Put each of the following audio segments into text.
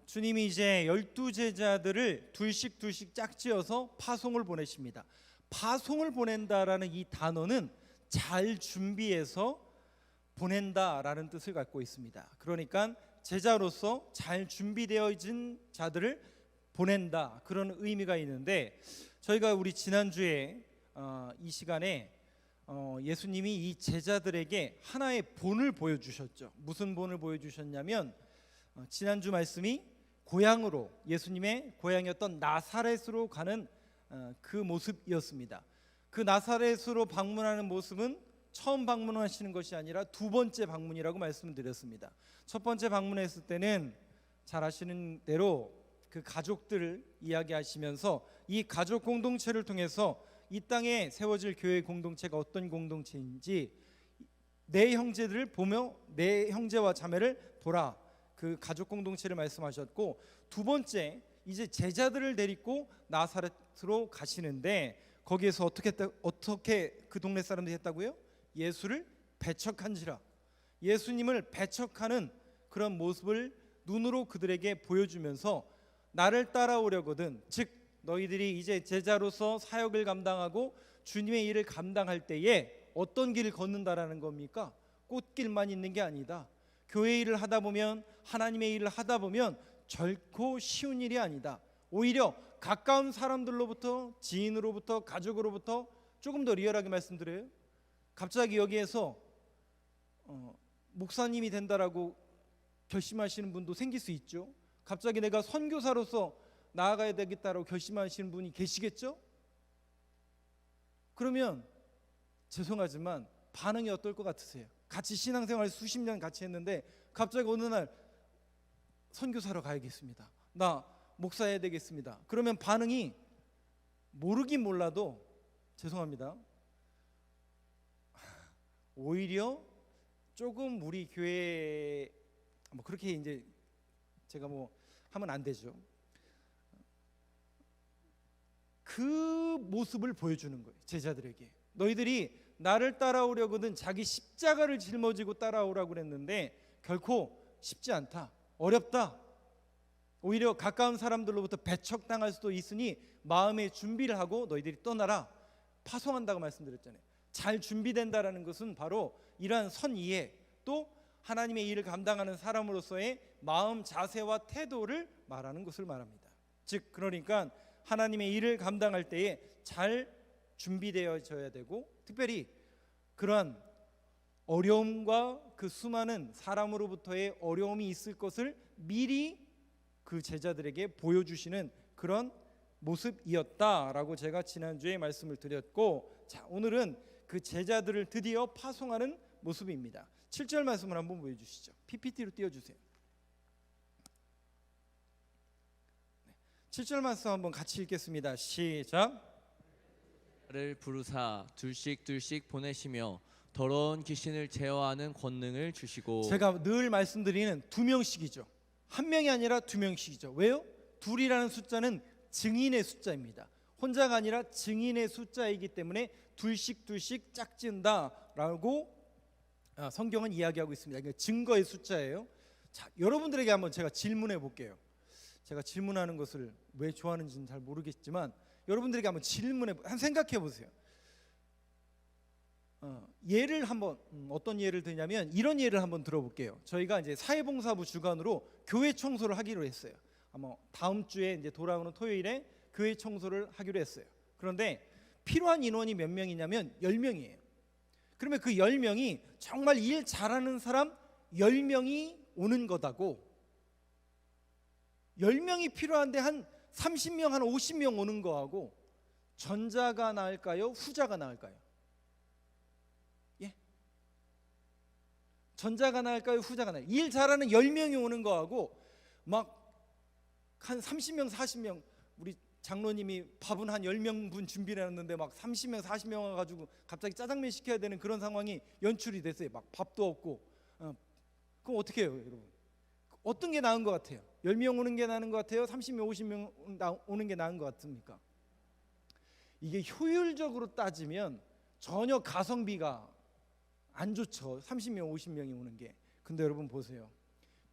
주님이 이제 12제자들을 둘씩 짝지어서 파송을 보내십니다. 파송을 보낸다라는 이 단어는 잘 준비해서 보낸다라는 뜻을 갖고 있습니다. 그러니까 제자로서 잘 준비되어진 자들을 보낸다, 그런 의미가 있는데, 저희가 우리 지난주에 이 시간에 예수님이 이 제자들에게 하나의 본을 보여주셨죠. 무슨 본을 보여주셨냐면 지난주 말씀이 고향으로, 예수님의 고향이었던 나사렛으로 가는 그 모습이었습니다. 그 나사렛으로 방문하는 모습은 처음 방문하시는 것이 아니라 두 번째 방문이라고 말씀을 드렸습니다. 첫 번째 방문했을 때는 잘 아시는 대로 그 가족들을 이야기하시면서 이 가족 공동체를 통해서 이 땅에 세워질 교회 공동체가 어떤 공동체인지, 내 형제들을 보며 내 형제와 자매를 보라, 그 가족 공동체를 말씀하셨고, 두 번째 이제 제자들을 데리고 나사렛으로 가시는데, 거기에서 어떻게 그 동네 사람들이 했다고요? 예수를 배척한지라. 예수님을 배척하는 그런 모습을 눈으로 그들에게 보여주면서 나를 따라오려거든, 즉 너희들이 이제 제자로서 사역을 감당하고 주님의 일을 감당할 때에 어떤 길을 걷는다라는 겁니까? 꽃길만 있는 게 아니다. 교회 일을 하다 보면, 하나님의 일을 하다 보면 결코 쉬운 일이 아니다. 오히려 가까운 사람들로부터, 지인으로부터, 가족으로부터, 조금 더 리얼하게 말씀드려요, 갑자기 여기에서 목사님이 된다라고 결심하시는 분도 생길 수 있죠. 갑자기 내가 선교사로서 나아가야 되겠다라고 결심하시는 분이 계시겠죠. 그러면 죄송하지만 반응이 어떨 것 같으세요? 같이 신앙생활 수십 년 같이 했는데 갑자기 어느 날 선교사로 가야겠습니다, 나 목사해야 되겠습니다, 그러면 반응이 모르긴 몰라도 죄송합니다, 오히려 조금 우리 교회 그렇게 이제 제가 하면 안 되죠. 그 모습을 보여주는 거예요. 제자들에게 너희들이 나를 따라오려거든 자기 십자가를 짊어지고 따라오라고 그랬는데 결코 쉽지 않다, 어렵다, 오히려 가까운 사람들로부터 배척당할 수도 있으니 마음의 준비를 하고 너희들이 떠나라, 파송한다고 말씀드렸잖아요. 잘 준비된다라는 것은 바로 이러한 선이해, 또 하나님의 일을 감당하는 사람으로서의 마음, 자세와 태도를 말하는 것을 말합니다. 즉 그러니까 하나님의 일을 감당할 때에 잘 준비되어져야 되고, 특별히 그러한 어려움과 그 수많은 사람으로부터의 어려움이 있을 것을 미리 그 제자들에게 보여주시는 그런 모습이었다라고 제가 지난주에 말씀을 드렸고, 자 오늘은 그 제자들을 드디어 파송하는 모습입니다. 7절 말씀을 한번 보여주시죠. PPT로 띄워주세요. 7절 말씀 한번 같이 읽겠습니다. 시작. 를 부르사 둘씩 보내시며 더러운 귀신을 제어하는 권능을 주시고. 제가 늘 말씀드리는 두 명씩이죠. 한 명이 아니라 두 명씩이죠. 왜요? 둘이라는 숫자는 증인의 숫자입니다. 혼자가 아니라 증인의 숫자이기 때문에 둘씩 짝지은다라고 성경은 이야기하고 있습니다. 그러니까 증거의 숫자예요. 자, 여러분들에게 한번 제가 질문해 볼게요. 제가 질문하는 것을 왜 좋아하는지는 잘 모르겠지만 여러분들에게 한번 생각해 보세요. 예를 한번 어떤 예를 드냐면 이런 예를 한번 들어볼게요. 저희가 이제 사회봉사부 주관으로 교회 청소를 하기로 했어요. 아마 다음 주에 이제 돌아오는 토요일에 교회 청소를 하기로 했어요. 그런데 필요한 인원이 몇 명이냐면 10명이에요. 그러면 그 10명이 정말 일 잘하는 사람 10명이 오는 거다고, 10명이 필요한데 한 30명, 한 50명 오는 거하고 전자가 나을까요? 후자가 나을까요? 예? 전자가 나을까요? 후자가 나을까요? 일 잘하는 10명이 오는 거하고 막 한 30명, 40명, 우리 장로님이 밥은 한 10명분 준비를 했는데 막 30명, 40명 와가지고 갑자기 짜장면 시켜야 되는 그런 상황이 연출이 됐어요. 막 밥도 없고. 그럼 어떻게 해요, 여러분? 어떤 게 나은 것 같아요? 10명 오는 게 나은 것 같아요? 30명, 50명 오는 게 나은 것 같습니까? 이게 효율적으로 따지면 전혀 가성비가 안 좋죠. 30명, 50명이 오는 게. 근데 여러분 보세요.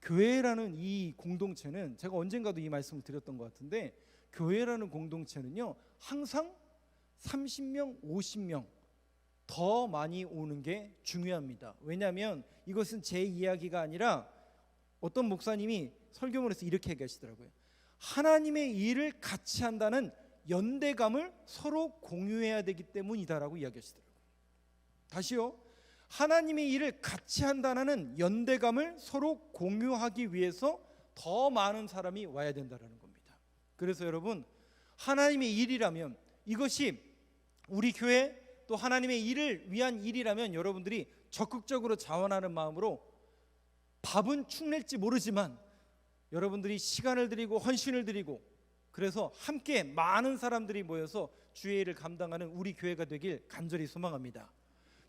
교회라는 이 공동체는 제가 언젠가도 이 말씀을 드렸던 것 같은데, 교회라는 공동체는요 항상 30명, 50명 더 많이 오는 게 중요합니다. 왜냐하면 이것은 제 이야기가 아니라 어떤 목사님이 설교문에서 이렇게 얘기하시더라고요. 하나님의 일을 같이 한다는 연대감을 서로 공유해야 되기 때문이다라고 이야기하시더라고요. 다시요. 하나님의 일을 같이 한다는 연대감을 서로 공유하기 위해서 더 많은 사람이 와야 된다는 겁니다. 그래서 여러분, 하나님의 일이라면, 이것이 우리 교회 또 하나님의 일을 위한 일이라면 여러분들이 적극적으로 자원하는 마음으로, 밥은 축낼지 모르지만 여러분들이 시간을 드리고 헌신을 드리고, 그래서 함께 많은 사람들이 모여서 주의 일을 감당하는 우리 교회가 되길 간절히 소망합니다.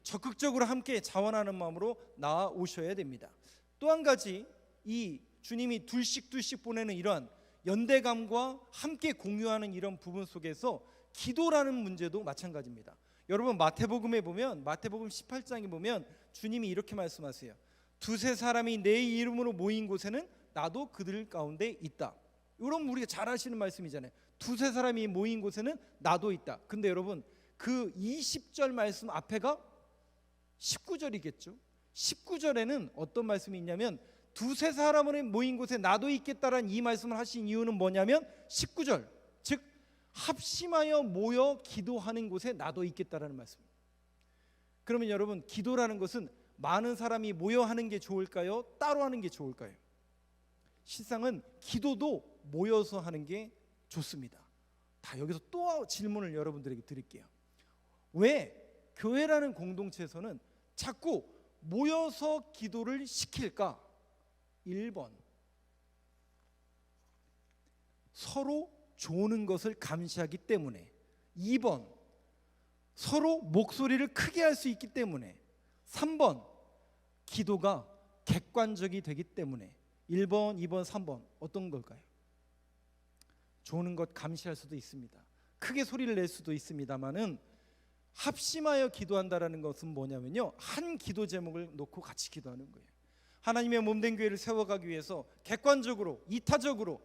적극적으로 함께 자원하는 마음으로 나아오셔야 됩니다. 또 한 가지, 이 주님이 둘씩 보내는 이러한 연대감과 함께 공유하는 이런 부분 속에서 기도라는 문제도 마찬가지입니다. 여러분, 마태복음에 보면, 마태복음 18장에 보면 주님이 이렇게 말씀하세요. 두세 사람이 내 이름으로 모인 곳에는 나도 그들 가운데 있다. 이런 우리가 잘 아시는 말씀이잖아요. 두세 사람이 모인 곳에는 나도 있다. 근데 여러분, 그 20절 말씀 앞에가 19절이겠죠. 19절에는 어떤 말씀이 있냐면, 두세 사람을 모인 곳에 나도 있겠다라는 이 말씀을 하신 이유는 뭐냐면 19절, 즉 합심하여 모여 기도하는 곳에 나도 있겠다라는 말씀입니다. 그러면 여러분, 기도라는 것은 많은 사람이 모여 하는 게 좋을까요? 따로 하는 게 좋을까요? 실상은 기도도 모여서 하는 게 좋습니다. 다 여기서 또 질문을 여러분들에게 드릴게요. 왜 교회라는 공동체에서는 자꾸 모여서 기도를 시킬까? 1번, 서로 조는 것을 감시하기 때문에. 2번, 서로 목소리를 크게 할 수 있기 때문에. 3번, 기도가 객관적이 되기 때문에. 1번, 2번, 3번 어떤 걸까요? 조는 것 감시할 수도 있습니다. 크게 소리를 낼 수도 있습니다만은, 합심하여 기도한다라는 것은 뭐냐면요, 한 기도 제목을 놓고 같이 기도하는 거예요. 하나님의 몸된 교회를 세워가기 위해서 객관적으로, 이타적으로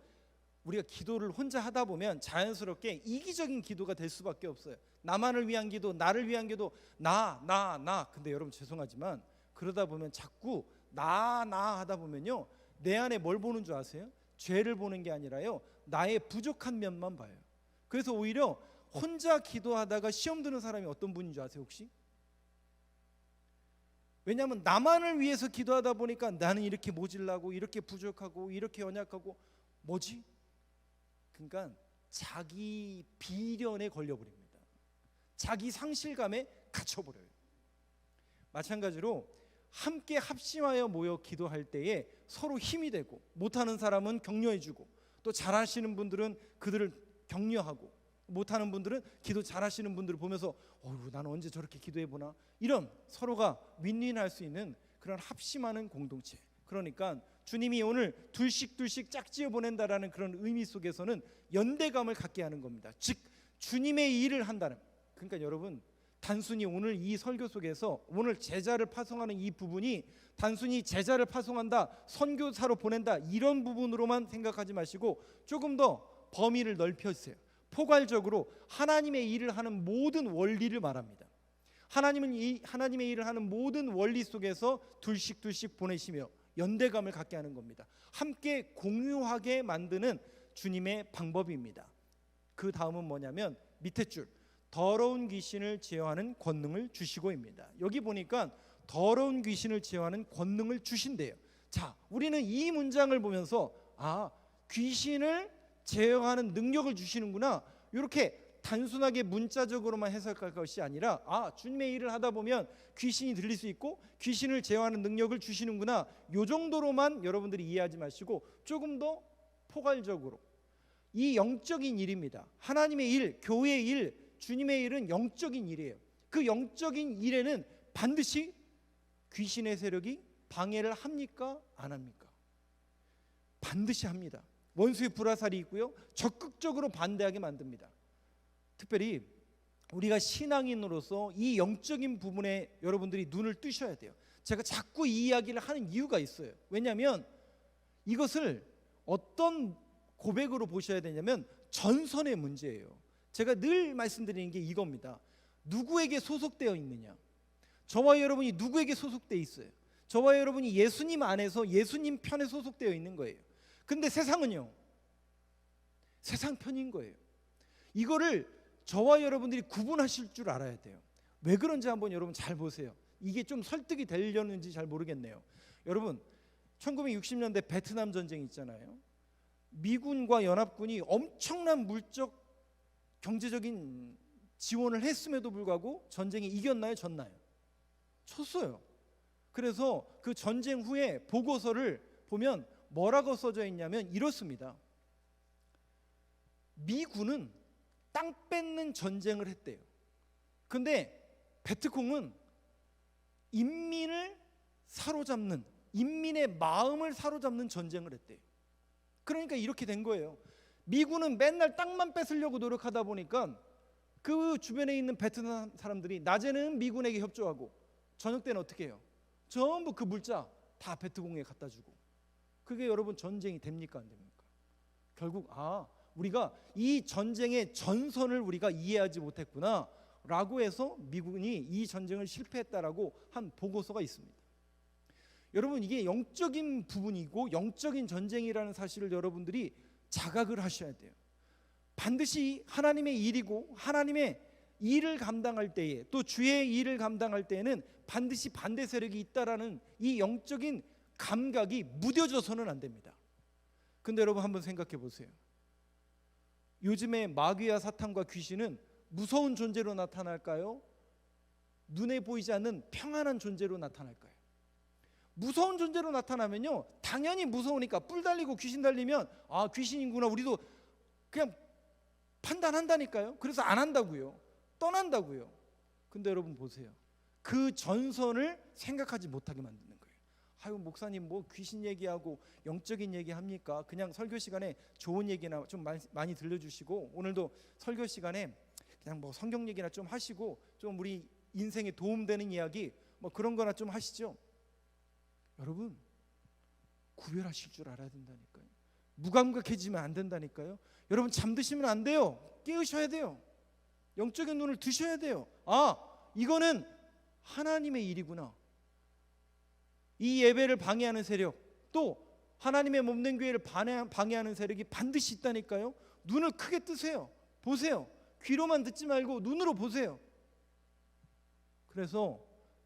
우리가 기도를 혼자 하다 보면 자연스럽게 이기적인 기도가 될 수밖에 없어요. 나만을 위한 기도, 나를 위한 기도, 나. 근데 여러분, 죄송하지만 그러다 보면 자꾸 나 하다 보면요, 내 안에 뭘 보는 줄 아세요? 죄를 보는 게 아니라요, 나의 부족한 면만 봐요. 그래서 오히려 혼자 기도하다가 시험 드는 사람이 어떤 분인 줄 아세요 혹시? 왜냐하면 나만을 위해서 기도하다 보니까 나는 이렇게 모질라고, 이렇게 부족하고, 이렇게 연약하고, 뭐지? 그러니까 자기 비련에 걸려버립니다. 자기 상실감에 갇혀버려요. 마찬가지로 함께 합심하여 모여 기도할 때에 서로 힘이 되고, 못하는 사람은 격려해주고, 또 잘하시는 분들은 그들을 격려하고, 못하는 분들은 기도 잘하시는 분들을 보면서 나는 언제 저렇게 기도해보나, 이런 서로가 윈윈할 수 있는 그런 합심하는 공동체. 그러니까 주님이 오늘 둘씩 짝지어 보낸다라는 그런 의미 속에서는 연대감을 갖게 하는 겁니다. 즉 주님의 일을 한다는. 그러니까 여러분, 단순히 오늘 이 설교 속에서 오늘 제자를 파송하는 이 부분이 단순히 제자를 파송한다, 선교사로 보낸다, 이런 부분으로만 생각하지 마시고 조금 더 범위를 넓혀주세요. 포괄적으로 하나님의 일을 하는 모든 원리를 말합니다. 하나님은 하나님의 일을 하는 모든 원리 속에서 둘씩 보내시며 연대감을 갖게 하는 겁니다. 함께 공유하게 만드는 주님의 방법입니다. 그 다음은 뭐냐면 밑에 줄, 더러운 귀신을 제어하는 권능을 주시고입니다. 여기 보니까 더러운 귀신을 제어하는 권능을 주신대요. 자, 우리는 이 문장을 보면서 귀신을 제어하는 능력을 주시는구나, 이렇게 단순하게 문자적으로만 해석할 것이 아니라 주님의 일을 하다 보면 귀신이 들릴 수 있고 귀신을 제어하는 능력을 주시는구나, 이 정도로만 여러분들이 이해하지 마시고 조금 더 포괄적으로, 이 영적인 일입니다. 하나님의 일, 교회의 일, 주님의 일은 영적인 일이에요. 그 영적인 일에는 반드시 귀신의 세력이 방해를 합니까? 안 합니까? 반드시 합니다. 원수의 불화살이 있고요, 적극적으로 반대하게 만듭니다. 특별히 우리가 신앙인으로서 이 영적인 부분에 여러분들이 눈을 뜨셔야 돼요. 제가 자꾸 이 이야기를 하는 이유가 있어요. 왜냐하면 이것을 어떤 고백으로 보셔야 되냐면 전선의 문제예요. 제가 늘 말씀드리는 게 이겁니다. 누구에게 소속되어 있느냐. 저와 여러분이 누구에게 소속되어 있어요? 저와 여러분이 예수님 안에서 예수님 편에 소속되어 있는 거예요. 근데 세상은요, 세상 편인 거예요. 이거를 저와 여러분들이 구분하실 줄 알아야 돼요. 왜 그런지 한번 여러분 잘 보세요. 이게 좀 설득이 되려는지 잘 모르겠네요. 여러분, 1960년대 베트남 전쟁 있잖아요. 미군과 연합군이 엄청난 물적 경제적인 지원을 했음에도 불구하고 전쟁에 이겼나요? 졌나요? 졌어요. 그래서 그 전쟁 후에 보고서를 보면 뭐라고 써져 있냐면 이렇습니다. 미군은 땅 뺏는 전쟁을 했대요. 근데 베트콩은 인민을 사로잡는, 인민의 마음을 사로잡는 전쟁을 했대요. 그러니까 이렇게 된 거예요. 미군은 맨날 땅만 뺏으려고 노력하다 보니까 그 주변에 있는 베트남 사람들이 낮에는 미군에게 협조하고 저녁 때는 어떻게 해요? 전부 그 물자 다 베트콩에 갖다 주고. 그게 여러분 전쟁이 됩니까 안 됩니까? 결국 우리가 이 전쟁의 전선을 우리가 이해하지 못했구나 라고 해서 미군이 이 전쟁을 실패했다라고 한 보고서가 있습니다. 여러분, 이게 영적인 부분이고 영적인 전쟁이라는 사실을 여러분들이 자각을 하셔야 돼요. 반드시 하나님의 일이고 하나님의 일을 감당할 때에, 또 주의 일을 감당할 때에는 반드시 반대 세력이 있다라는 이 영적인 감각이 무뎌져서는 안 됩니다. 근데 여러분 한번 생각해 보세요. 요즘에 마귀와 사탄과 귀신은 무서운 존재로 나타날까요? 눈에 보이지 않는 평안한 존재로 나타날까요? 무서운 존재로 나타나면요, 당연히 무서우니까 뿔 달리고 귀신 달리면 귀신이구나 우리도 그냥 판단한다니까요. 그래서 안 한다고요. 떠난다고요. 근데 여러분 보세요. 그 전선을 생각하지 못하게 만드는 거예요. 아유, 목사님 뭐 귀신 얘기하고 영적인 얘기 합니까? 그냥 설교 시간에 좋은 얘기나 좀 많이 들려주시고, 오늘도 설교 시간에 그냥 뭐 성경 얘기나 좀 하시고, 좀 우리 인생에 도움되는 이야기 뭐 그런 거나 좀 하시죠. 여러분, 구별하실 줄 알아야 된다니까요. 무감각해지면 안 된다니까요. 여러분, 잠드시면 안 돼요. 깨우셔야 돼요. 영적인 눈을 드셔야 돼요. 이거는 하나님의 일이구나. 이 예배를 방해하는 세력, 또 하나님의 몸된 교회를 방해하는 세력이 반드시 있다니까요. 눈을 크게 뜨세요. 보세요. 귀로만 듣지 말고 눈으로 보세요. 그래서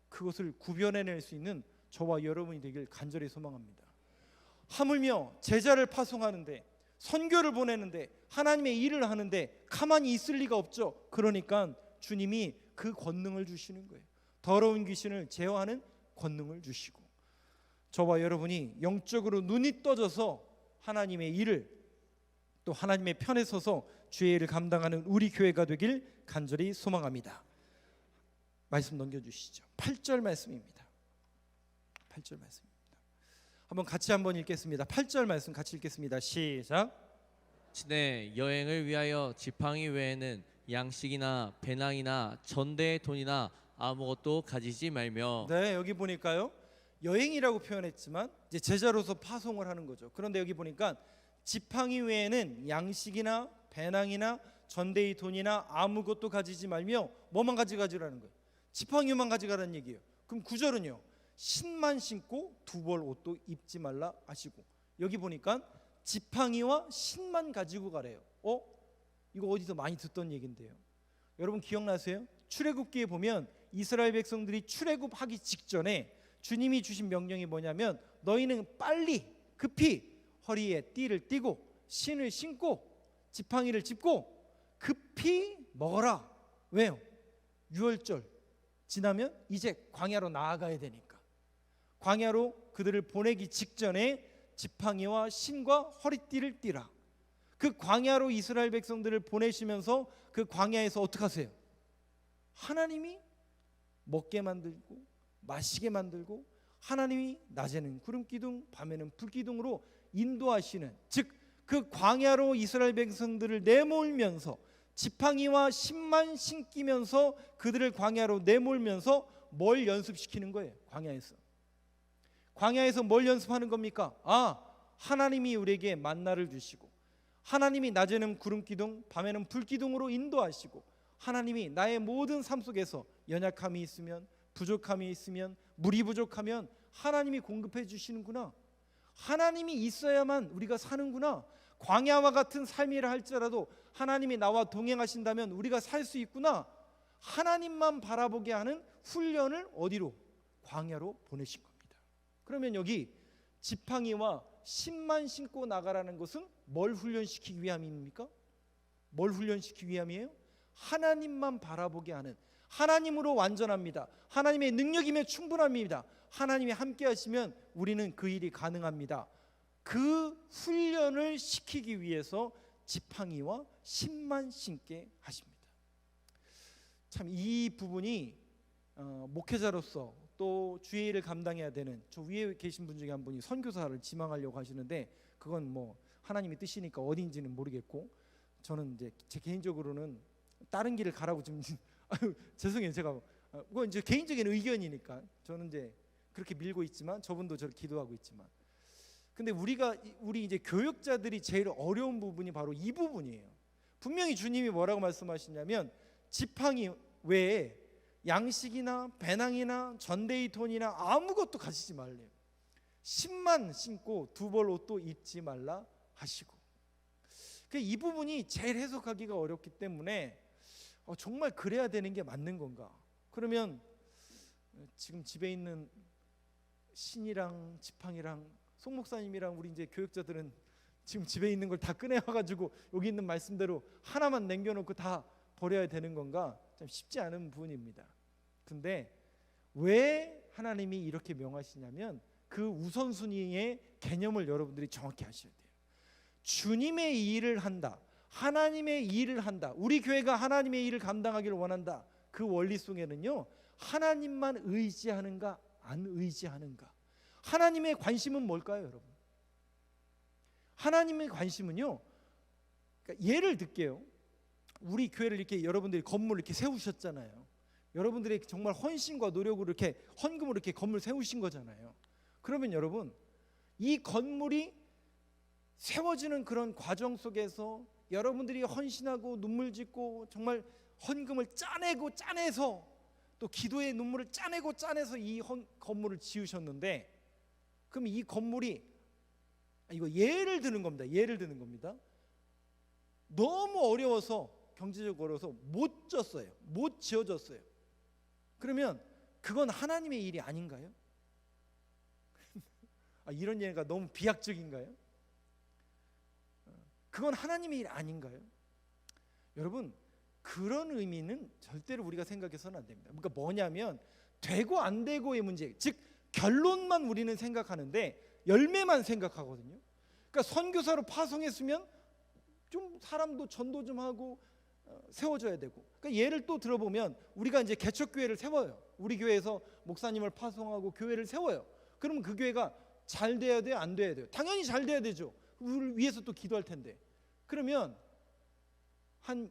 그것을 구별해낼 수 있는 저와 여러분이 되길 간절히 소망합니다. 하물며 제자를 파송하는데, 선교를 보내는데, 하나님의 일을 하는데 가만히 있을 리가 없죠. 그러니까 주님이 그 권능을 주시는 거예요. 더러운 귀신을 제어하는 권능을 주시고, 저와 여러분이 영적으로 눈이 떠져서 하나님의 일을, 또 하나님의 편에 서서 주의 일을 감당하는 우리 교회가 되길 간절히 소망합니다. 말씀 넘겨주시죠. 8절 말씀입니다. 8절 말씀입니다. 한번 같이 한번 읽겠습니다. 8절 말씀 같이 읽겠습니다. 시작. 네, 여행을 위하여 지팡이 외에는 양식이나 배낭이나 전대의 돈이나 아무것도 가지지 말며. 네, 여기 보니까요, 여행이라고 표현했지만 이제 제자로서 파송을 하는 거죠. 그런데 여기 보니까 지팡이 외에는 양식이나 배낭이나 전대의 돈이나 아무것도 가지지 말며 뭐만 가져가지라는 거예요. 지팡이만 가져가라는 얘기예요. 그럼 9절은요, 신만 신고 두 벌 옷도 입지 말라 하시고, 여기 보니까 지팡이와 신만 가지고 가래요. 이거 어디서 많이 듣던 얘긴데요. 여러분 기억나세요? 출애굽기에 보면 이스라엘 백성들이 출애굽하기 직전에 주님이 주신 명령이 뭐냐면, 너희는 빨리 급히 허리에 띠를 띠고 신을 신고 지팡이를 짚고 급히 먹어라. 왜요? 유월절 지나면 이제 광야로 나아가야 되니까. 광야로 그들을 보내기 직전에 지팡이와 신과 허리띠를 띠라. 그 광야로 이스라엘 백성들을 보내시면서 그 광야에서 어떻게 하세요? 하나님이 먹게 만들고 마시게 만들고, 하나님이 낮에는 구름기둥 밤에는 불기둥으로 인도하시는, 즉 그 광야로 이스라엘 백성들을 내몰면서 지팡이와 신만 신기면서 그들을 광야로 내몰면서 뭘 연습시키는 거예요? 광야에서 뭘 연습하는 겁니까? 하나님이 우리에게 만나를 주시고, 하나님이 낮에는 구름 기둥, 밤에는 불 기둥으로 인도하시고, 하나님이 나의 모든 삶 속에서 연약함이 있으면, 부족함이 있으면, 물이 부족하면 하나님이 공급해 주시는구나. 하나님이 있어야만 우리가 사는구나. 광야와 같은 삶이라 할지라도 하나님이 나와 동행하신다면 우리가 살 수 있구나. 하나님만 바라보게 하는 훈련을 어디로? 광야로 보내신 겁니다. 그러면 여기 지팡이와 신만 신고 나가라는 것은 뭘 훈련시키기 위함입니까? 뭘 훈련시키기 위함이에요? 하나님만 바라보게 하는, 하나님으로 완전합니다. 하나님의 능력이면 충분합니다. 하나님이 함께 하시면 우리는 그 일이 가능합니다. 그 훈련을 시키기 위해서 지팡이와 신만 신게 하십니다. 참 이 부분이 목회자로서 또 주의 일을 감당해야 되는, 저 위에 계신 분 중에 한 분이 선교사를 지망하려고 하시는데, 그건 뭐 하나님의 뜻이니까 어딘지는 모르겠고, 저는 이제 제 개인적으로는 다른 길을 가라고 좀 아유, 죄송해요. 제가 그건 이제 개인적인 의견이니까 저는 이제 그렇게 밀고 있지만, 저분도 저를 기도하고 있지만, 근데 우리 이제 교역자들이 제일 어려운 부분이 바로 이 부분이에요. 분명히 주님이 뭐라고 말씀하시냐면, 지팡이 외에 양식이나 배낭이나 전대의 돈이나 아무것도 가지지 말래요. 신만 신고 두 벌 옷도 입지 말라 하시고. 이 부분이 제일 해석하기가 어렵기 때문에 정말 그래야 되는 게 맞는 건가? 그러면 지금 집에 있는 신이랑 지팡이랑 송 목사님이랑 우리 이제 교육자들은 지금 집에 있는 걸 다 꺼내와가지고 여기 있는 말씀대로 하나만 남겨놓고 다 버려야 되는 건가? 참 쉽지 않은 부분입니다. 근데 왜 하나님이 이렇게 명하시냐면, 그 우선순위의 개념을 여러분들이 정확히 아셔야 돼요. 주님의 일을 한다, 하나님의 일을 한다, 우리 교회가 하나님의 일을 감당하기를 원한다. 그 원리 속에는요, 하나님만 의지하는가 안 의지하는가. 하나님의 관심은 뭘까요, 여러분? 하나님의 관심은요, 그러니까 예를 들게요. 우리 교회를 이렇게 여러분들이 건물을 이렇게 세우셨잖아요. 여러분들이 정말 헌신과 노력으로 이렇게 헌금으로 이렇게 건물 세우신 거잖아요. 그러면 여러분, 이 건물이 세워지는 그런 과정 속에서 여러분들이 헌신하고 눈물 짓고 정말 헌금을 짜내서 또 기도의 눈물을 짜내서 이 건물을 지으셨는데, 그럼 이 건물이, 이거 예를 드는 겁니다. 너무 어려워서, 경제적으로 어려워서 못 지어졌어요. 그러면 그건 하나님의 일이 아닌가요? 이런 예가 너무 비약적인가요? 그건 하나님의 일 아닌가요? 여러분, 그런 의미는 절대로 우리가 생각해서는 안 됩니다. 그러니까 뭐냐면, 되고 안 되고의 문제, 즉 결론만 우리는 생각하는데 열매만 생각하거든요. 그러니까 선교사로 파송했으면 좀 사람도 전도 좀 하고 세워줘야 되고. 그러니까 예를 또 들어보면, 우리가 이제 개척교회를 세워요. 우리 교회에서 목사님을 파송하고 교회를 세워요. 그러면 그 교회가 잘 돼야 돼요, 안 돼야 돼요? 당연히 잘 돼야 되죠. 우리를 위해서 또 기도할 텐데. 그러면 한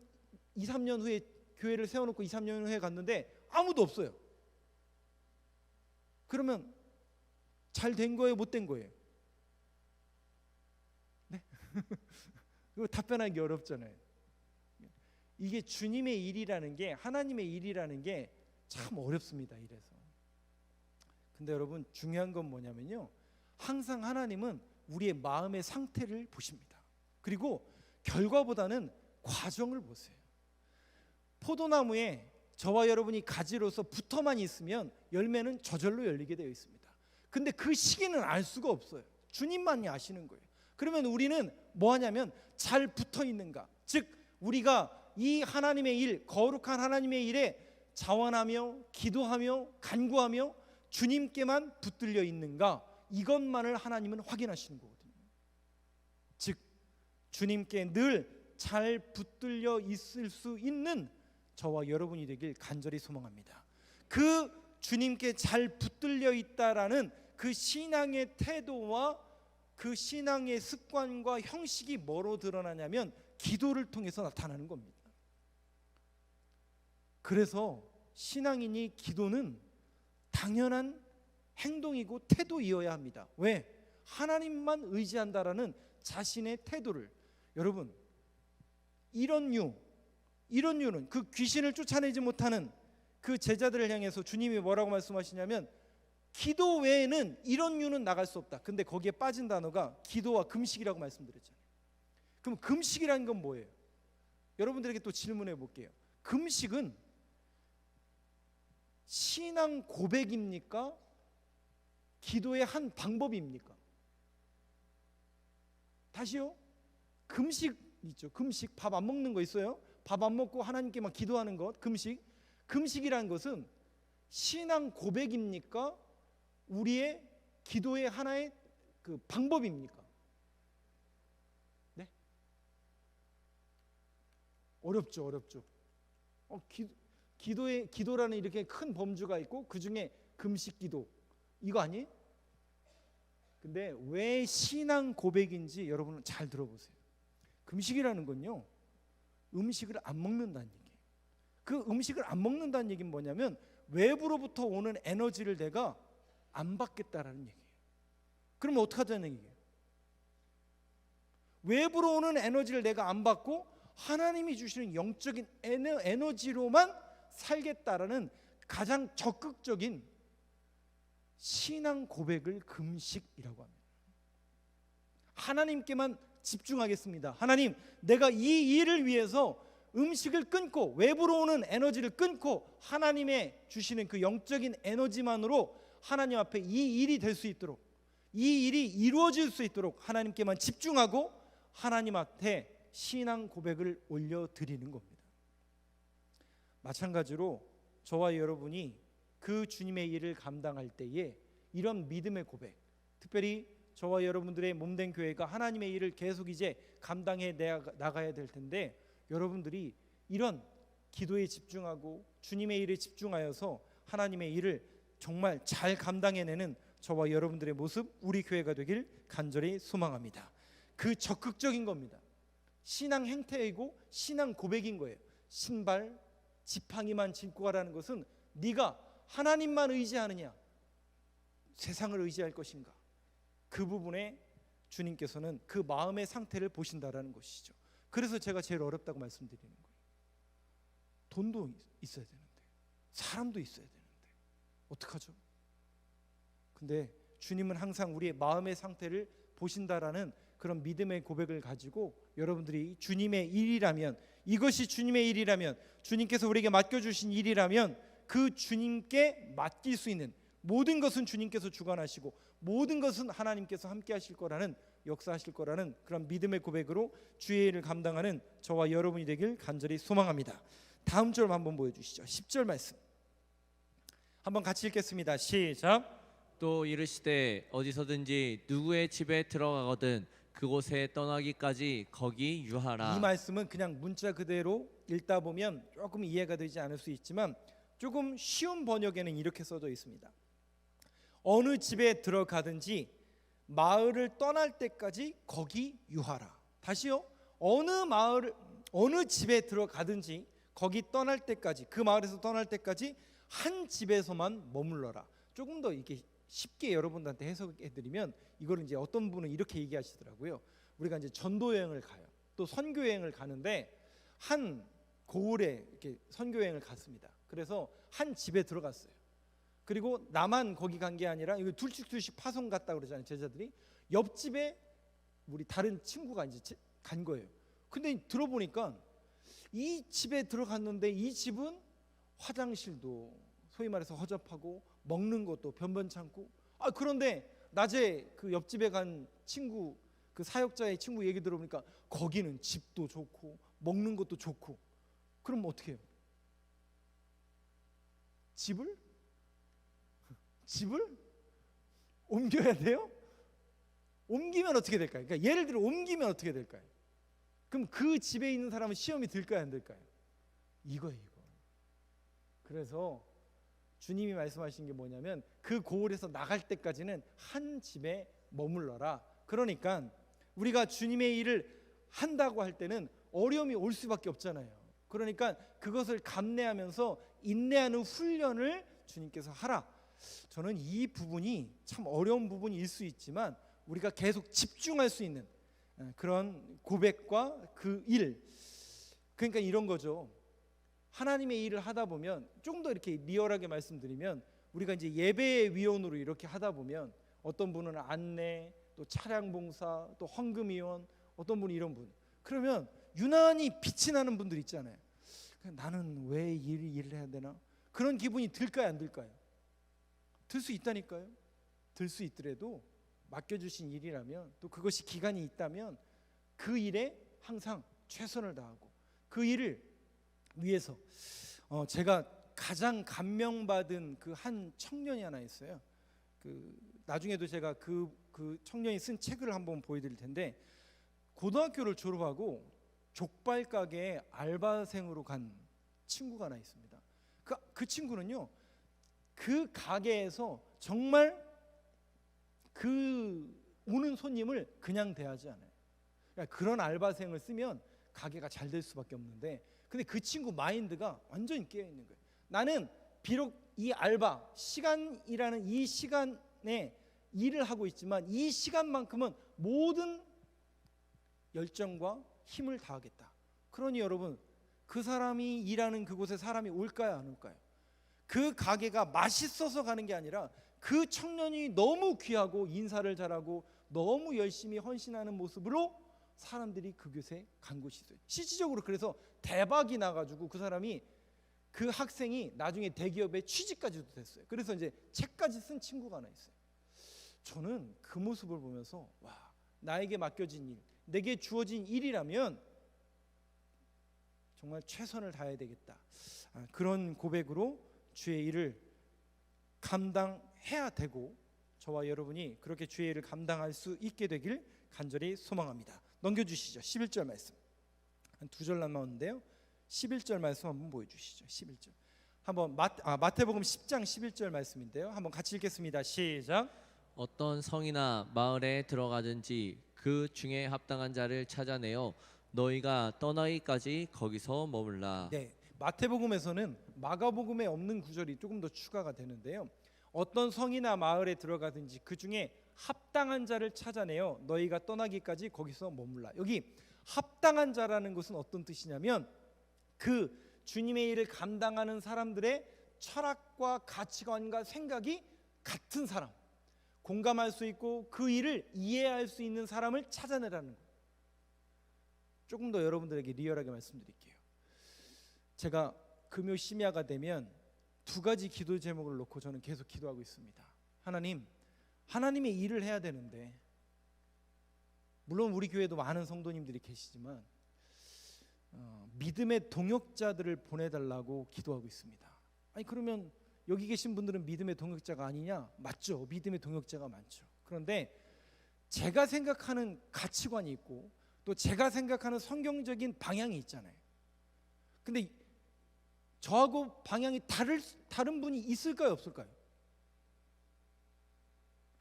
2, 3년 후에 교회를 세워놓고 2, 3년 후에 갔는데 아무도 없어요. 그러면 잘 된 거예요, 못 된 거예요? 네? 이거 답변하기 어렵잖아요. 이게 주님의 일이라는 게, 하나님의 일이라는 게 참 어렵습니다. 이래서. 근데 여러분, 중요한 건 뭐냐면요, 항상 하나님은 우리의 마음의 상태를 보십니다. 그리고 결과보다는 과정을 보세요. 포도나무에 저와 여러분이 가지로서 붙어만 있으면 열매는 저절로 열리게 되어 있습니다. 근데 그 시기는 알 수가 없어요. 주님만이 아시는 거예요. 그러면 우리는 뭐 하냐면, 잘 붙어 있는가, 즉 우리가 이 하나님의 일, 거룩한 하나님의 일에 자원하며 기도하며 간구하며 주님께만 붙들려 있는가, 이것만을 하나님은 확인하시는 거거든요. 즉 주님께 늘 잘 붙들려 있을 수 있는 저와 여러분이 되길 간절히 소망합니다. 그 주님께 잘 붙들려 있다라는 그 신앙의 태도와 그 신앙의 습관과 형식이 뭐로 드러나냐면, 기도를 통해서 나타나는 겁니다. 그래서 신앙인이 기도는 당연한 행동이고 태도이어야 합니다. 왜? 하나님만 의지한다라는 자신의 태도를, 여러분 이런 이유는 그 귀신을 쫓아내지 못하는 그 제자들을 향해서 주님이 뭐라고 말씀하시냐면 기도 외에는 이런 이유는 나갈 수 없다. 근데 거기에 빠진 단어가 기도와 금식이라고 말씀드렸잖아요. 그럼 금식이라는 건 뭐예요? 여러분들에게 또 질문해 볼게요. 금식은 신앙 고백입니까? 기도의 한 방법입니까? 다시요. 금식 있죠. 금식, 밥 안 먹는 거 있어요. 밥 안 먹고 하나님께만 기도하는 것, 금식. 금식이라는 것은 신앙 고백입니까? 우리의 기도의 하나의 그 방법입니까? 네? 어렵죠. 기도라는 이렇게 큰 범주가 있고 그 중에 금식 기도 이거 아니에요? 근데 왜 신앙 고백인지 여러분은 잘 들어보세요. 금식이라는 건요, 음식을 안 먹는다는 얘기예요. 그 음식을 안 먹는다는 얘기는 뭐냐면 외부로부터 오는 에너지를 내가 안 받겠다라는 얘기예요. 그러면 어떻게 하자는 얘기예요? 외부로 오는 에너지를 내가 안 받고 하나님이 주시는 영적인 에너지로만 살겠다라는 가장 적극적인 신앙 고백을 금식이라고 합니다. 하나님께만 집중하겠습니다. 하나님, 내가 이 일을 위해서 음식을 끊고 외부로 오는 에너지를 끊고 하나님의 주시는 그 영적인 에너지만으로 하나님 앞에 이 일이 될 수 있도록, 이 일이 이루어질 수 있도록 하나님께만 집중하고 하나님 앞에 신앙 고백을 올려드리는 겁니다. 마찬가지로 저와 여러분이 그 주님의 일을 감당할 때에 이런 믿음의 고백, 특별히 저와 여러분들의 몸된 교회가 하나님의 일을 계속 이제 감당해 나가야 될 텐데, 여러분들이 이런 기도에 집중하고 주님의 일에 집중하여서 하나님의 일을 정말 잘 감당해내는 저와 여러분들의 모습, 우리 교회가 되길 간절히 소망합니다. 그 적극적인 겁니다. 신앙 행태이고 신앙 고백인 거예요. 신발 지팡이만 신고 가라는 것은 네가 하나님만 의지하느냐 세상을 의지할 것인가, 그 부분에 주님께서는 그 마음의 상태를 보신다라는 것이죠. 그래서 제가 제일 어렵다고 말씀드리는 거예요. 돈도 있어야 되는데, 사람도 있어야 되는데 어떡하죠? 근데 주님은 항상 우리의 마음의 상태를 보신다라는 그런 믿음의 고백을 가지고 여러분들이 주님의 일이라면, 이것이 주님의 일이라면, 주님께서 우리에게 맡겨주신 일이라면 그 주님께 맡길 수 있는 모든 것은 주님께서 주관하시고 모든 것은 하나님께서 함께 하실 거라는, 역사하실 거라는 그런 믿음의 고백으로 주의 일을 감당하는 저와 여러분이 되길 간절히 소망합니다. 다음 절 한번 보여주시죠. 10절 말씀 한번 같이 읽겠습니다. 시작. 또 이르시되 어디서든지 누구의 집에 들어가거든 그곳에 떠나기까지 거기 유하라. 이 말씀은 그냥 문자 그대로 읽다 보면 조금 이해가 되지 않을 수 있지만 조금 쉬운 번역에는 이렇게 써져 있습니다. 어느 집에 들어가든지 마을을 떠날 때까지 거기 유하라. 다시요. 어느 집에 들어가든지 거기 떠날 때까지, 그 마을에서 떠날 때까지 한 집에서만 머물러라. 조금 더 이렇게 쉽게 여러분들한테 해석해드리면 이거를 이제 어떤 분은 이렇게 얘기하시더라고요. 우리가 이제 전도 여행을 가요. 또 선교 여행을 가는데 한 고을에 이렇게 선교 여행을 갔습니다. 그래서 한 집에 들어갔어요. 그리고 나만 거기 간 게 아니라 이거 둘씩 파송 갔다 그러잖아요, 제자들이. 옆집에 우리 다른 친구가 이제 간 거예요. 근데 들어보니까 이 집에 들어갔는데 이 집은 화장실도 소위 말해서 허접하고 먹는 것도 변변찮고, 그런데 낮에 그 옆집에 간 친구, 그 사역자의 친구 얘기 들어보니까 거기는 집도 좋고 먹는 것도 좋고. 그럼 어떻게 해요? 집을 옮겨야 돼요? 옮기면 어떻게 될까요? 그러니까 예를 들어 옮기면 어떻게 될까요? 그럼 그 집에 있는 사람은 시험이 들까요, 안 들까요? 이거. 그래서 주님이 말씀하신 게 뭐냐면 그 고을에서 나갈 때까지는 한 집에 머물러라. 그러니까 우리가 주님의 일을 한다고 할 때는 어려움이 올 수밖에 없잖아요. 그러니까 그것을 감내하면서 인내하는 훈련을 주님께서 하라. 저는 이 부분이 참 어려운 부분일 수 있지만 우리가 계속 집중할 수 있는 그런 고백과 그 일. 그러니까 이런 거죠. 하나님의 일을 하다 보면 조금 더 이렇게 리얼하게 말씀드리면 우리가 이제 예배 위원으로 이렇게 하다 보면 어떤 분은 안내, 또 차량 봉사, 또 헌금 위원, 어떤 분이 이런 분. 그러면 유난히 빛이 나는 분들 있잖아요. 나는 왜 일을 해야 되나? 그런 기분이 들까요, 안 들까요? 들 수 있다니까요. 들 수 있더라도 맡겨주신 일이라면, 또 그것이 기간이 있다면 그 일에 항상 최선을 다하고 그 일을 위해서 제가 가장 감명받은 그 한 청년이 하나 있어요. 나중에도 제가 그 청년이 쓴 책을 한번 보여드릴 텐데, 고등학교를 졸업하고 족발 가게에 알바생으로 간 친구가 하나 있습니다. 그 친구는요, 그 가게에서 정말 그 오는 손님을 그냥 대하지 않아요. 그러니까 그런 알바생을 쓰면 가게가 잘 될 수밖에 없는데, 근데 그 친구 마인드가 완전히 깨어 있는 거예요. 나는 비록 이 알바 시간이라는 이 시간에 일을 하고 있지만 이 시간만큼은 모든 열정과 힘을 다하겠다. 그러니 여러분, 그 사람이 일하는 그곳에 사람이 올까요, 안 올까요? 그 가게가 맛있어서 가는 게 아니라 그 청년이 너무 귀하고 인사를 잘하고 너무 열심히 헌신하는 모습으로 사람들이 그곳에 간 곳이 있어요. 실질적으로 그래서 대박이 나가지고 그 학생이 나중에 대기업에 취직까지도 됐어요. 그래서 이제 책까지 쓴 친구가 하나 있어요. 저는 그 모습을 보면서 와, 나에게 맡겨진 일, 내게 주어진 일이라면 정말 최선을 다해야 되겠다. 그런 고백으로 주의 일을 감당해야 되고, 저와 여러분이 그렇게 주의 일을 감당할 수 있게 되길 간절히 소망합니다. 넘겨주시죠. 11절 말씀. 한 두 절 남았는데요. 11절 말씀 한번 보여주시죠. 11절. 한번 마태복음 10장 11절 말씀인데요. 한번 같이 읽겠습니다. 시작. 어떤 성이나 마을에 들어가든지 그 중에 합당한 자를 찾아내어 너희가 떠나기까지 거기서 머물라. 네, 마태복음에서는 마가복음에 없는 구절이 조금 더 추가가 되는데요. 어떤 성이나 마을에 들어가든지 그 중에 합당한 자를 찾아내어 너희가 떠나기까지 거기서 머물라. 여기 합당한 자라는 것은 어떤 뜻이냐면, 그 주님의 일을 감당하는 사람들의 철학과 가치관과 생각이 같은 사람, 공감할 수 있고 그 일을 이해할 수 있는 사람을 찾아내라는 거예요. 조금 더 여러분들에게 리얼하게 말씀드릴게요. 제가 금요 심야가 되면 두 가지 기도 제목을 놓고 저는 계속 기도하고 있습니다. 하나님의 일을 해야 되는데, 물론 우리 교회도 많은 성도님들이 계시지만 믿음의 동역자들을 보내달라고 기도하고 있습니다. 아니, 그러면 여기 계신 분들은 믿음의 동역자가 아니냐? 맞죠. 믿음의 동역자가 많죠. 그런데 제가 생각하는 가치관이 있고 또 제가 생각하는 성경적인 방향이 있잖아요. 근데 저하고 방향이 다른 분이 있을까요, 없을까요?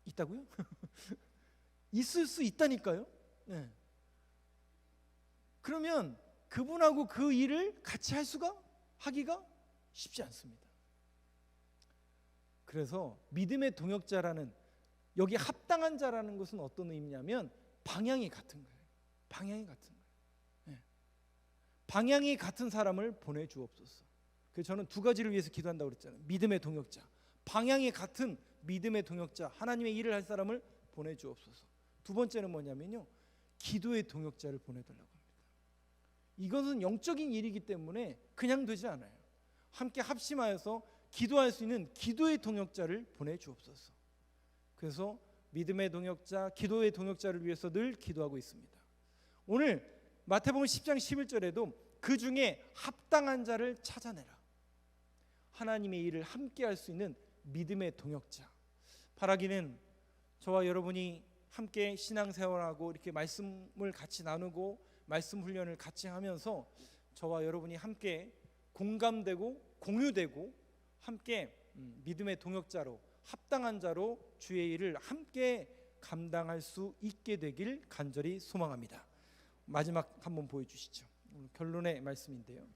있다고요? 있을 수 있다니까요. 네. 그러면 그분하고 그 일을 같이 하기가 쉽지 않습니다. 그래서 믿음의 동역자라는, 여기 합당한 자라는 것은 어떤 의미냐면 방향이 같은 거예요. 방향이 같은 거예요. 네. 방향이 같은 사람을 보내주옵소서. 그래서 저는 두 가지를 위해서 기도한다고 그랬잖아요. 믿음의 동역자, 방향이 같은 믿음의 동역자, 하나님의 일을 할 사람을 보내주옵소서. 두 번째는 뭐냐면요, 기도의 동역자를 보내달라고 합니다. 이것은 영적인 일이기 때문에 그냥 되지 않아요. 함께 합심하여서 기도할 수 있는 기도의 동역자를 보내주옵소서. 그래서 믿음의 동역자, 기도의 동역자를 위해서 늘 기도하고 있습니다. 오늘 마태복음 10장 11절에도 그 중에 합당한 자를 찾아내라. 하나님의 일을 함께 할 수 있는 믿음의 동역자. 바라기는 저와 여러분이 함께 신앙생활하고 이렇게 말씀을 같이 나누고 말씀 훈련을 같이 하면서 저와 여러분이 함께 공감되고 공유되고 함께 믿음의 동역자로, 합당한 자로 주의 일을 함께 감당할 수 있게 되길 간절히 소망합니다. 마지막 한번 보여주시죠. 결론의 말씀인데요.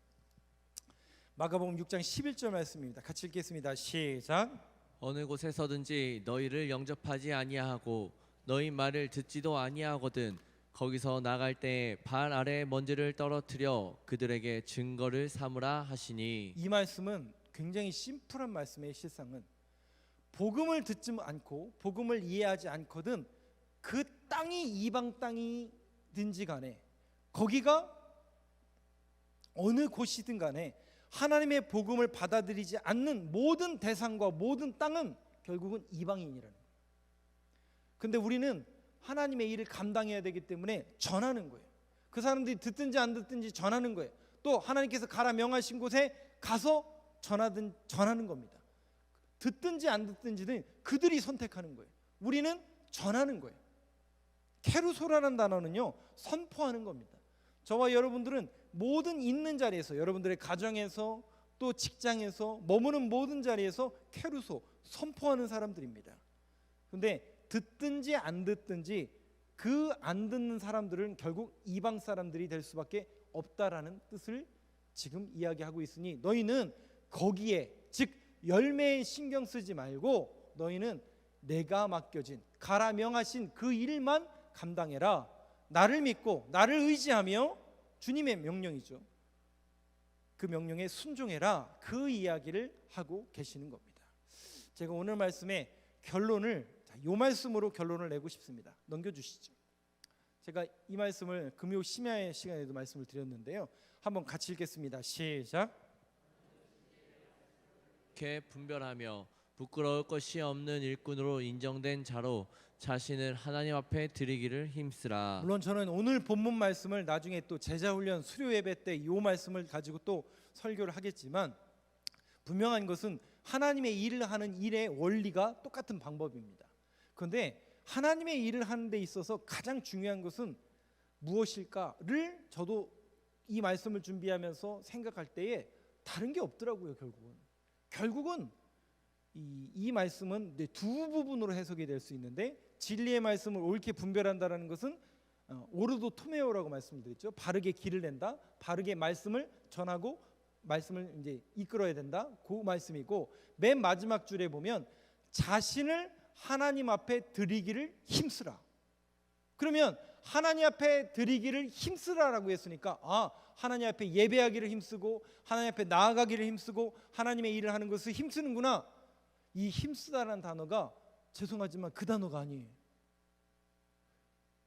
마가복음 6장 11절 말씀입니다. 같이 읽겠습니다. 시작. 어느 곳에서든지 너희를 영접하지 아니하고 너희 말을 듣지도 아니하거든. 거기서 나갈 때 발 아래 먼지를 떨어뜨려 그들에게 증거를 삼으라 하시니. 이 말씀은 굉장히 심플한 말씀의 실상은 복음을 듣지 않고 복음을 이해하지 않거든 그 땅이 이방 땅이든지 간에 거기가 어느 곳이든 간에 하나님의 복음을 받아들이지 않는 모든 대상과 모든 땅은 결국은 이방인이라는 거예요. 근데 우리는 하나님의 일을 감당해야 되기 때문에 전하는 거예요. 그 사람들이 듣든지 안 듣든지 전하는 거예요. 또 하나님께서 가라 명하신 곳에 가서 전하는 겁니다. 듣든지 안 듣든지는 그들이 선택하는 거예요. 우리는 전하는 거예요. 케루소라는 단어는요, 선포하는 겁니다. 저와 여러분들은 모든 있는 자리에서, 여러분들의 가정에서 또 직장에서 머무는 모든 자리에서 케루소, 선포하는 사람들입니다. 근데 듣든지 안 듣든지 그 안 듣는 사람들은 결국 이방 사람들이 될 수밖에 없다라는 뜻을 지금 이야기하고 있으니 너희는 거기에, 즉 열매에 신경 쓰지 말고 너희는 내가 맡겨진 가라 명하신 그 일만 감당해라. 나를 믿고 나를 의지하며, 주님의 명령이죠, 그 명령에 순종해라. 그 이야기를 하고 계시는 겁니다. 제가 오늘 말씀의 결론을 이 말씀으로 결론을 내고 싶습니다. 넘겨주시죠. 제가 이 말씀을 금요 심야의 시간에도 말씀을 드렸는데요, 한번 같이 읽겠습니다. 시작. 이렇게 분별하며 부끄러울 것이 없는 일꾼으로 인정된 자로 자신을 하나님 앞에 드리기를 힘쓰라. 물론 저는 오늘 본문 말씀을 나중에 또 제자훈련 수료 예배 때 이 말씀을 가지고 또 설교를 하겠지만, 분명한 것은 하나님의 일을 하는 일의 원리가 똑같은 방법입니다. 그런데 하나님의 일을 하는 데 있어서 가장 중요한 것은 무엇일까를 저도 이 말씀을 준비하면서 생각할 때에 다른 게 없더라고요. 결국은 이 말씀은 두 부분으로 해석이 될 수 있는데, 진리의 말씀을 옳게 분별한다라는 것은 오르도 토메오라고 말씀을 드렸죠. 바르게 길을 낸다, 바르게 말씀을 전하고 말씀을 이제 이끌어야 된다, 그 말씀이고, 맨 마지막 줄에 보면 자신을 하나님 앞에 드리기를 힘쓰라. 그러면 하나님 앞에 드리기를 힘쓰라라고 했으니까, 하나님 앞에 예배하기를 힘쓰고 하나님 앞에 나아가기를 힘쓰고 하나님의 일을 하는 것을 힘쓰는구나. 이 힘쓰다라는 단어가 죄송하지만 그 단어가 아니에요.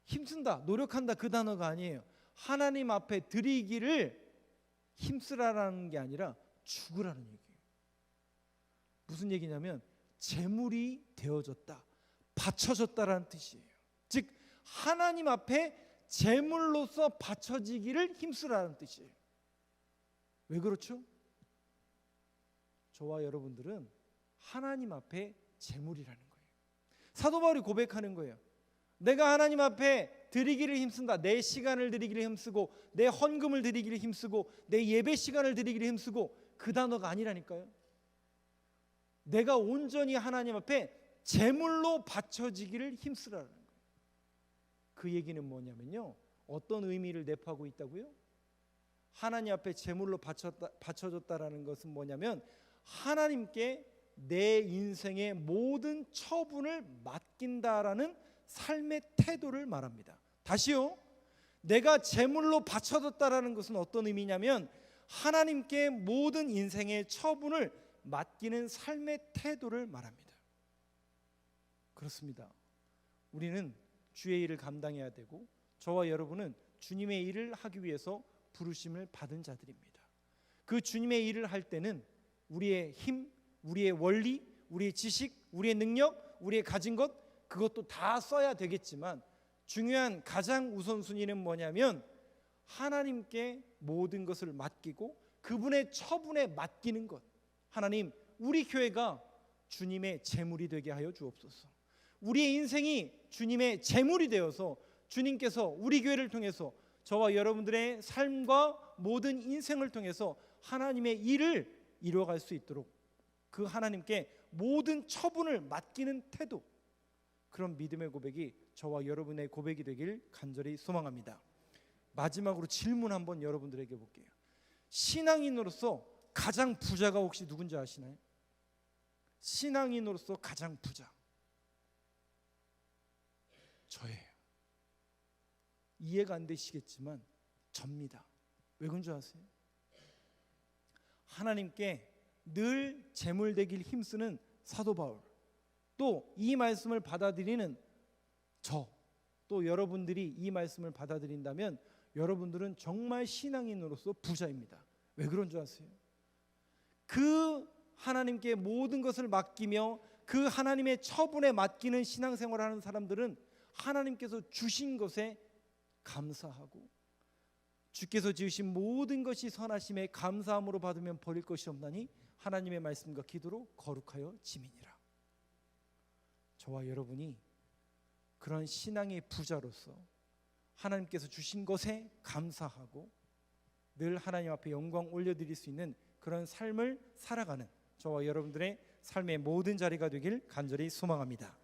힘쓴다, 노력한다, 그 단어가 아니에요. 하나님 앞에 드리기를 힘쓰라라는 게 아니라 죽으라는 얘기예요. 무슨 얘기냐면 제물이 되어졌다, 바쳐졌다라는 뜻이에요. 즉 하나님 앞에 제물로서 바쳐지기를 힘쓰라는 뜻이에요. 왜 그렇죠? 저와 여러분들은 하나님 앞에 제물이라는 거예요. 사도 바울이 고백하는 거예요. 내가 하나님 앞에 드리기를 힘쓴다. 내 시간을 드리기를 힘쓰고 내 헌금을 드리기를 힘쓰고 내 예배 시간을 드리기를 힘쓰고, 그 단어가 아니라니까요. 내가 온전히 하나님 앞에 제물로 바쳐지기를 힘쓰라는 거예요. 그 얘기는 뭐냐면요, 어떤 의미를 내포하고 있다고요? 하나님 앞에 제물로 바쳐졌다라는 것은 뭐냐면 하나님께 내 인생의 모든 처분을 맡긴다라는 삶의 태도를 말합니다. 다시요, 내가 제물로 바쳐졌다라는 것은 어떤 의미냐면 하나님께 모든 인생의 처분을 맡기는 삶의 태도를 말합니다. 그렇습니다. 우리는 주의 일을 감당해야 되고, 저와 여러분은 주님의 일을 하기 위해서 부르심을 받은 자들입니다. 그 주님의 일을 할 때는 우리의 힘, 우리의 원리, 우리의 지식, 우리의 능력, 우리의 가진 것, 그것도 다 써야 되겠지만 중요한 가장 우선순위는 뭐냐면 하나님께 모든 것을 맡기고 그분의 처분에 맡기는 것. 하나님, 우리 교회가 주님의 제물이 되게 하여 주옵소서. 우리의 인생이 주님의 제물이 되어서 주님께서 우리 교회를 통해서 저와 여러분들의 삶과 모든 인생을 통해서 하나님의 일을 이루어갈 수 있도록 그 하나님께 모든 처분을 맡기는 태도, 그런 믿음의 고백이 저와 여러분의 고백이 되길 간절히 소망합니다. 마지막으로 질문 한번 여러분들에게 볼게요. 신앙인으로서 가장 부자가 혹시 누군지 아시나요? 신앙인으로서 가장 부자. 저예요. 이해가 안 되시겠지만 접니다. 왜 그런 줄 아세요? 하나님께 늘 제물 되길 힘쓰는 사도 바울, 또 이 말씀을 받아들이는 또 여러분들이 이 말씀을 받아들인다면 여러분들은 정말 신앙인으로서 부자입니다. 왜 그런 줄 아세요? 그 하나님께 모든 것을 맡기며 그 하나님의 처분에 맡기는 신앙생활을 하는 사람들은 하나님께서 주신 것에 감사하고 주께서 지으신 모든 것이 선하심에 감사함으로 받으면 버릴 것이 없나니 하나님의 말씀과 기도로 거룩하여 지미니라. 저와 여러분이 그런 신앙의 부자로서 하나님께서 주신 것에 감사하고 늘 하나님 앞에 영광 올려드릴 수 있는 그런 삶을 살아가는 저와 여러분들의 삶의 모든 자리가 되길 간절히 소망합니다.